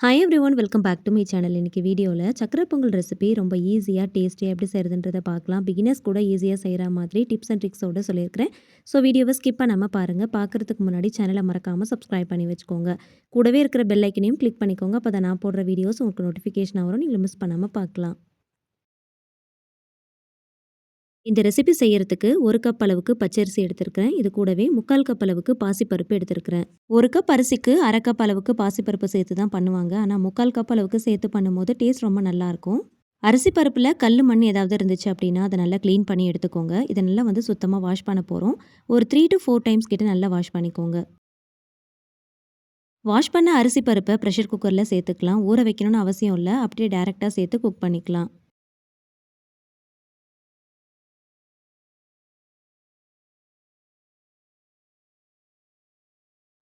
Hi everyone welcome back to my channel. இன்னைக்கு வீடியோவில் சக்கரை பொங்கல் ரெசிபி ரொம்ப ஈஸியாக டேஸ்டியாக எப்படி செய்கிறதுன்றதை பார்க்கலாம். பிகினர்ஸ் கூட ஈஸியாக செய்கிற மாதிரி டிப்ஸ் அண்ட் ட்ரிக்ஸோடு சொல்லியிருக்கிறேன். ஸோ வீடியோவை ஸ்கிப் பண்ணாமல் பாருங்கள். பார்க்குறதுக்கு முன்னாடி சேனலை மறக்காமல் சப்ஸ்கிரைப் பண்ணி வச்சுக்கோங்க. கூடவே இருக்கிற பெல் ஐக்கனையும் கிளிக் பண்ணிக்கோங்க. அப்போ தான் நான் போடுற வீடியோஸ் உங்களுக்கு நோட்டிஃபிகேஷன் வரும். நீங்கள் மிஸ் பண்ணாமல் பார்க்கலாம். இந்த ரெசிபி செய்யறதுக்கு 1 கப் அளவுக்கு பச்சரிசி எடுத்திருக்கிறேன். இது கூடவே 3/4 கப் அளவுக்கு பாசிப்பருப்பு எடுத்திருக்கிறேன். 1 கப் அரிசிக்கு 1/2 கப் அளவுக்கு பாசிப்பருப்பு சேர்த்து தான் பண்ணுவாங்க. ஆனால் 3/4 கப் அளவுக்கு சேர்த்து பண்ணும்போது டேஸ்ட் ரொம்ப நல்லாயிருக்கும். அரிசி பருப்பில் கல் மண் ஏதாவது இருந்துச்சு அப்படின்னா அதை நல்லா க்ளீன் பண்ணி எடுத்துக்கோங்க. இதை நல்லா சுத்தமாக வாஷ் பண்ண போகிறோம். ஒரு 3 to 4 டைம்ஸ் கிட்ட நல்லா வாஷ் பண்ணிக்கோங்க. வாஷ் பண்ண அரிசி பருப்பை ப்ரெஷர் குக்கரில் சேர்த்துக்கலாம். ஊற வைக்கணும்னு அவசியம் இல்லை. அப்படியே டேரெக்டாக சேர்த்து குக் பண்ணிக்கலாம்.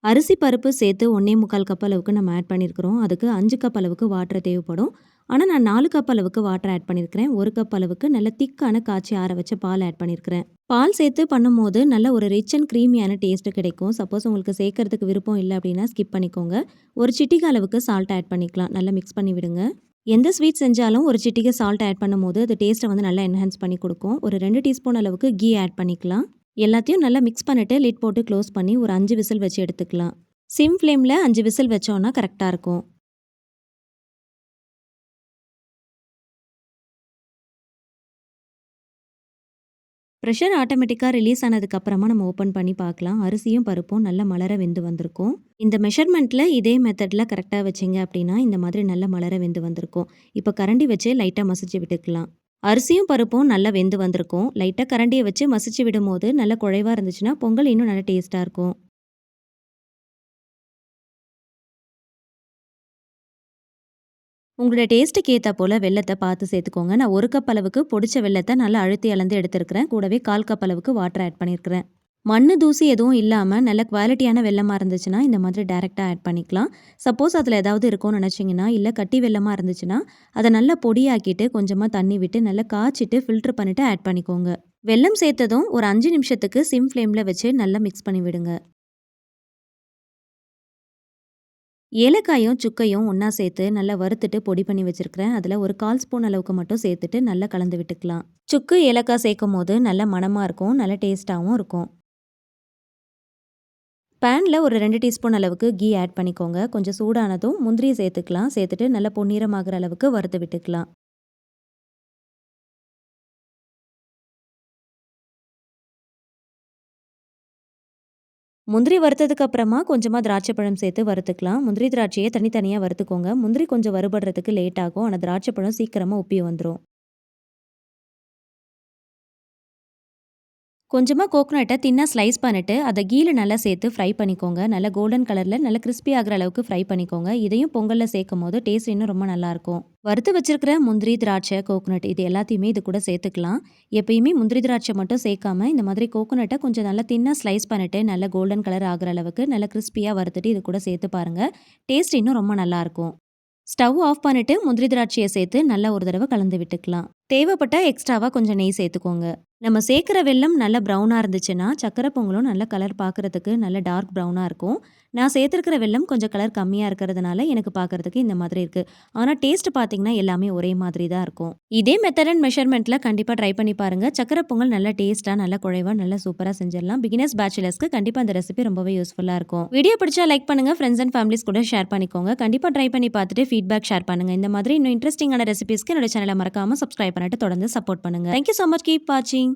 அரிசி பருப்பு சேர்த்து 1.25 கப் அளவுக்கு நம்ம ஆட் பண்ணியிருக்கிறோம். அதுக்கு 5 கப் அளவுக்கு வாட்டர் தேவைப்படும். ஆனால் நான் 4 கப் அளவுக்கு வாட்டர் ஆட் பண்ணியிருக்கிறேன். 1 கப் அளவுக்கு நல்ல திக்கான காய்ச்சி ஆற வச்ச பால் ஆட் பண்ணியிருக்கிறேன். பால் சேர்த்து பண்ணும்போது நல்ல ஒரு ரிச் அண்ட் க்ரீமியான டேஸ்ட் கிடைக்கும். சப்போஸ் உங்களுக்கு சேர்க்கறதுக்கு விருப்பம் இல்லை அப்படின்னா ஸ்கிப் பண்ணிக்கோங்க. ஒரு சிட்டிகை அளவுக்கு சால்ட் ஆட் பண்ணிக்கலாம். நல்லா மிக்ஸ் பண்ணி விடுங்க. எந்த ஸ்வீட் செஞ்சாலும் ஒரு சிட்டிகை சால்ட் ஆட் பண்ணும்போது அது டேஸ்ட்டை நல்லா என்ஹான்ஸ் பண்ணி கொடுக்கும். ஒரு 2 டீஸ்பூன் அளவுக்கு கீ ஆட் பண்ணிக்கலாம். எல்லாத்தையும் நல்லா மிக்ஸ் பண்ணிட்டு லிட் போட்டு க்ளோஸ் பண்ணி ஒரு 5 விசில் வச்சு எடுத்துக்கலாம். சிம் ஃப்ளேமில் 5 விசில் வச்சோன்னா கரெக்டாக இருக்கும். ப்ரெஷர் ஆட்டோமேட்டிக்காக ரிலீஸ் ஆனதுக்கப்புறமா நம்ம ஓப்பன் பண்ணி பார்க்கலாம். அரிசியும் பருப்பும் நல்லா மலர வெந்து வந்திருக்கும். இந்த மெஷர்மெண்ட்டில் இதே மெத்தடில் கரெக்டாக வச்சிங்க அப்படின்னா இந்த மாதிரி நல்லா மலர வெந்து வந்திருக்கும். இப்போ கரண்டி வச்சு லைட்டாக மசிச்சு விட்டுக்கலாம். அரிசியும் பருப்பும் நல்லா வெந்து வந்திருக்கும். லைட்டாக கரண்டியை வச்சு மசிச்சு விடும்போது நல்லா குழைவாக இருந்துச்சுன்னா பொங்கல் இன்னும் நல்லா டேஸ்ட்டாக இருக்கும். உங்களோட டேஸ்ட்டுக்கு ஏற்றா போல் வெல்லத்தை பார்த்து சேர்த்துக்கோங்க. நான் 1 கப் அளவுக்கு பொடிச்ச வெல்லத்தை நல்லா அழுத்தி அளந்து எடுத்துருக்கிறேன். கூடவே 1/4 கப் அளவுக்கு வாட்டர் ஆட் பண்ணியிருக்கிறேன். மண்ணு தூசி எதுவும் இல்லாமல் நல்ல குவாலிட்டியான வெல்லமாக இருந்துச்சுன்னா இந்த மாதிரி டேரெக்டாக ஆட் பண்ணிக்கலாம். சப்போஸ் அதில் ஏதாவது இருக்கும்னு நினச்சிங்கன்னா இல்லை கட்டி வெல்லமாக இருந்துச்சுன்னா அதை நல்லா பொடியாக்கிட்டு கொஞ்சமாக தண்ணி விட்டு நல்லா காய்ச்சிட்டு ஃபில்ட்ரு பண்ணிவிட்டு ஆட் பண்ணிக்கோங்க. வெல்லம் சேர்த்ததும் ஒரு 5 நிமிஷத்துக்கு சிம் ஃப்ளேமில் வச்சு நல்லா மிக்ஸ் பண்ணி விடுங்க. ஏலக்காயும் சுக்கையும் ஒன்றா சேர்த்து நல்லா வறுத்துட்டு பொடி பண்ணி வச்சுருக்கிறேன். அதில் ஒரு 1/4 ஸ்பூன் அளவுக்கு மட்டும் சேர்த்துட்டு நல்லா கலந்து விட்டுக்கலாம். சுக்கு ஏலக்காய் சேர்க்கும் போது நல்ல மணமாக இருக்கும். நல்ல டேஸ்ட்டாகவும் இருக்கும். பேனில் ஒரு 2 டீஸ்பூன் அளவுக்கு கீ ஆட் பண்ணிக்கோங்க. கொஞ்சம் சூடானதும் முந்திரியை சேர்த்துக்கலாம். சேர்த்துட்டு நல்லா பொன்னிறமாகிற அளவுக்கு வறுத்து விட்டுக்கலாம். முந்திரி வறுத்ததுக்கு அப்புறமா கொஞ்சமாக திராட்சை பழம் சேர்த்து வறுத்துக்கலாம். முந்திரி திராட்சையை தனித்தனியாக வறுத்துக்கோங்க. முந்திரி கொஞ்சம் வறுபடுறதுக்கு லேட் ஆகும். ஆனால் திராட்சை பழம் சீக்கிரமாக உப்பி வந்துடும். கொஞ்சமாக கோகோனட்டை தின்னா ஸ்லைஸ் பண்ணிட்டு அதை கீழ நல்லா சேர்த்து ஃப்ரை பண்ணிக்கோங்க. நல்லா கோல்டன் கலரில் நல்லா கிறிஸ்பி ஆகிற அளவுக்கு ஃப்ரை பண்ணிக்கோங்க. இதையும் பொங்கலில் சேர்க்கும் போது டேஸ்ட் இன்னும் ரொம்ப நல்லாயிருக்கும். வறுத்து வச்சிருக்கிற முந்திரி திராட்சை கோகோனட் இது எல்லாத்தையுமே இது கூட சேர்த்துக்கலாம். எப்பயுமே முந்திரி திராட்சை மட்டும் சேர்க்காம இந்த மாதிரி கோகோனட்டை கொஞ்சம் நல்லா தின்னா ஸ்லைஸ் பண்ணிட்டு நல்லா கோல்டன் கலர் ஆகிற அளவுக்கு நல்லா கிறிஸ்பியாக வறுத்துட்டு இது கூட சேர்த்து பாருங்கள். டேஸ்ட் இன்னும் ரொம்ப நல்லாயிருக்கும். ஸ்டவ் ஆஃப் பண்ணிட்டு முந்திரி திராட்சையை சேர்த்து நல்லா ஒரு தடவை கலந்து விட்டுக்கலாம். தேவைப்பட்ட எக்ஸ்ட்ராவாக கொஞ்சம் நெய் சேர்த்துக்கோங்க. நம்ம சேர்க்குற வெல்லம் நல்ல ப்ரௌனாக இருந்துச்சுன்னா சக்கரை பொங்கலும் நல்ல கலர் பார்க்குறதுக்கு நல்ல டார்க் ப்ரௌனாக இருக்கும். நான் சேர்த்துருக்கிற வெல்லம் கொஞ்சம் கலர் கம்மியாக இருக்கிறதுனால எனக்கு பார்க்குறதுக்கு இந்த மாதிரி இருக்குது. ஆனால் டேஸ்ட் பார்த்தீங்கன்னா எல்லாமே ஒரே மாதிரி தான் இருக்கும். இதே மெத்தட் அண்ட் மெஷர்மெண்ட்டில் கண்டிப்பாக ட்ரை பண்ணி பாருங்கள். சக்கரை பொங்கல் நல்ல டேஸ்ட்டாக நல்ல குழைவாக நல்லா சூப்பராக செஞ்சிடலாம். பிகினர்ஸ் பேச்சுலர்ஸ்க்கு கண்டிப்பாக அந்த ரெசிபி ரொம்பவே யூஸ்ஃபுல்லாக இருக்கும். வீடியோ பிடிச்சா லைக் பண்ணுங்கள். ஃப்ரெண்ட்ஸ் அண்ட் ஃபேமிலிஸ் கூட ஷேர் பண்ணிக்கோங்க. கண்டிப்பாக ட்ரை பண்ணி பார்த்துட்டு ஃபீட்பேக் ஷேர் பண்ணுங்கள். இந்த மாதிரி இன்னும் இன்ட்ரெஸ்டிங்கான ரெசிபிஸ்க்கு என்னோட சேனலை மறக்காமல் சப்ஸ்கிரைப் பண்ணிட்டு தொடர்ந்து சப்போர்ட் பண்ணுங்கள். Thank you so much. கீப் வாட்சிங்.